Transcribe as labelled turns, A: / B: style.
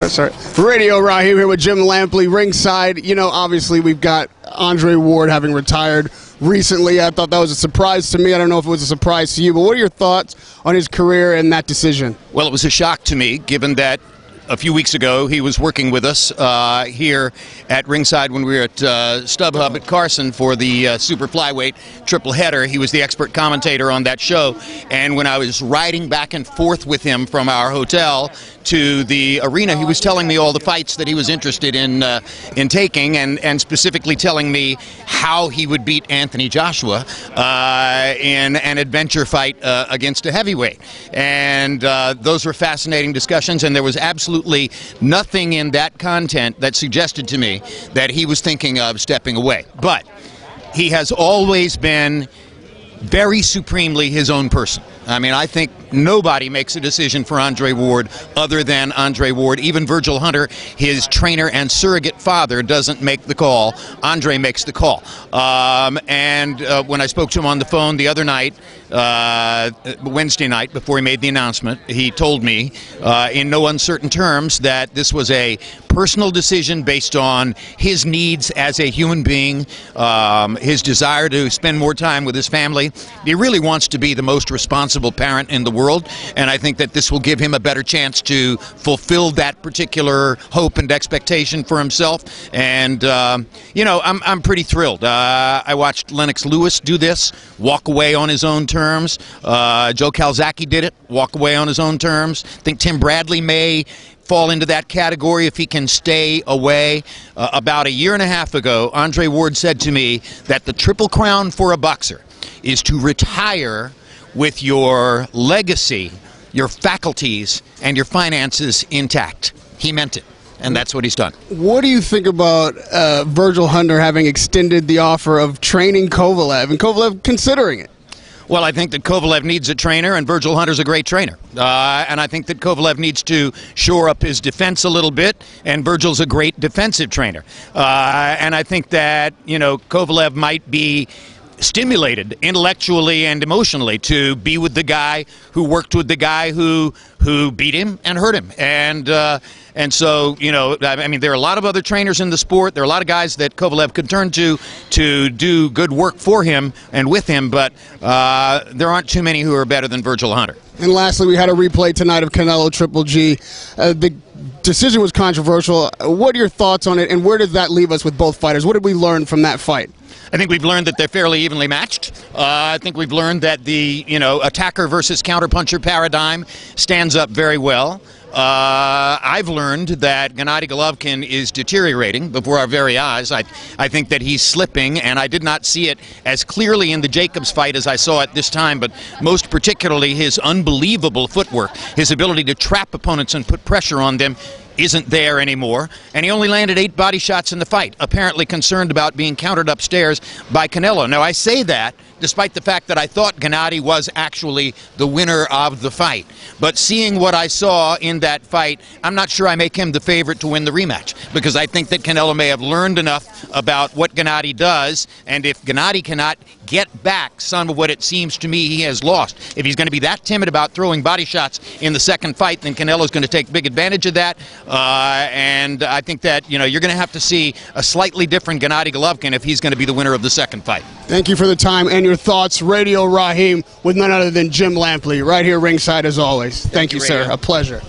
A: Sorry. Radio Raheem here with Jim Lampley, ringside. You know, obviously we've got Andre Ward having retired recently. I thought that was a surprise to me. I don't know if it was a surprise to you, but what are your thoughts on his career and that decision?
B: Well, it was a shock to me, given that a few weeks ago he was working with us here at ringside when we were at StubHub at Carson for the super flyweight triple header. He was the expert commentator on that show, and when I was riding back and forth with him from our hotel to the arena, he was telling me all the fights that he was interested in taking, and specifically telling me how he would beat Anthony Joshua in an adventure fight against a heavyweight. And those were fascinating discussions, and there was absolutely nothing in that content that suggested to me that he was thinking of stepping away. But he has always been very supremely his own person. I mean, I think nobody makes a decision for Andre Ward other than Andre Ward. Even Virgil Hunter, his trainer and surrogate father, doesn't make the call. Andre makes the call. When I spoke to him on the phone the other night, Wednesday night, before he made the announcement, he told me in no uncertain terms that this was a personal decision based on his needs as a human being, his desire to spend more time with his family. He really wants to be the most responsible parent in the world, and I think that this will give him a better chance to fulfill that particular hope and expectation for himself. And you know, I'm pretty thrilled. I watched Lennox Lewis do this, walk away on his own terms. Joe Calzaghe did it, walk away on his own terms. I think Tim Bradley may fall into that category if he can stay away. About a year and a half ago, Andre Ward said to me that the triple crown for a boxer is to retire with your legacy, your faculties, and your finances intact. He meant it, and that's what he's done.
A: What do you think about Virgil Hunter having extended the offer of training Kovalev, and Kovalev considering it?
B: Well, I think that Kovalev needs a trainer, and Virgil Hunter's a great trainer. And I think that Kovalev needs to shore up his defense a little bit, and Virgil's a great defensive trainer. And I think that, you know, Kovalev might be stimulated intellectually and emotionally to be with the guy who worked with the guy who beat him and hurt him. And so, you know, I mean, there are a lot of other trainers in the sport. There are a lot of guys that Kovalev could turn to do good work for him and with him, but there aren't too many who are better than Virgil Hunter.
A: And lastly, we had a replay tonight of Canelo Triple G. The decision was controversial. What are your thoughts on it, and where does that leave us with both fighters? What did we learn from that fight?
B: I think we've learned that they're fairly evenly matched. I think we've learned that the, you know, attacker versus counterpuncher paradigm stands up very well. I've learned that Gennady Golovkin is deteriorating before our very eyes. I think that he's slipping, and I did not see it as clearly in the Jacobs fight as I saw it this time, but most particularly his unbelievable footwork, his ability to trap opponents and put pressure on them isn't there anymore, and he only landed 8 body shots in the fight, apparently concerned about being countered upstairs by Canelo. Now, I say that despite the fact that I thought Gennady was actually the winner of the fight. But seeing what I saw in that fight, I'm not sure I make him the favorite to win the rematch, because I think that Canelo may have learned enough about what Gennady does, and if Gennady cannot get back some of what it seems to me he has lost, if he's going to be that timid about throwing body shots in the second fight, then Canelo's going to take big advantage of that. And I think that, you know, you're going to have to see a slightly different Gennady Golovkin if he's going to be the winner of the second fight.
A: Thank you for the time and your thoughts. Radio Raheem with none other than Jim Lampley, right here ringside as always. Thank you, sir. A pleasure.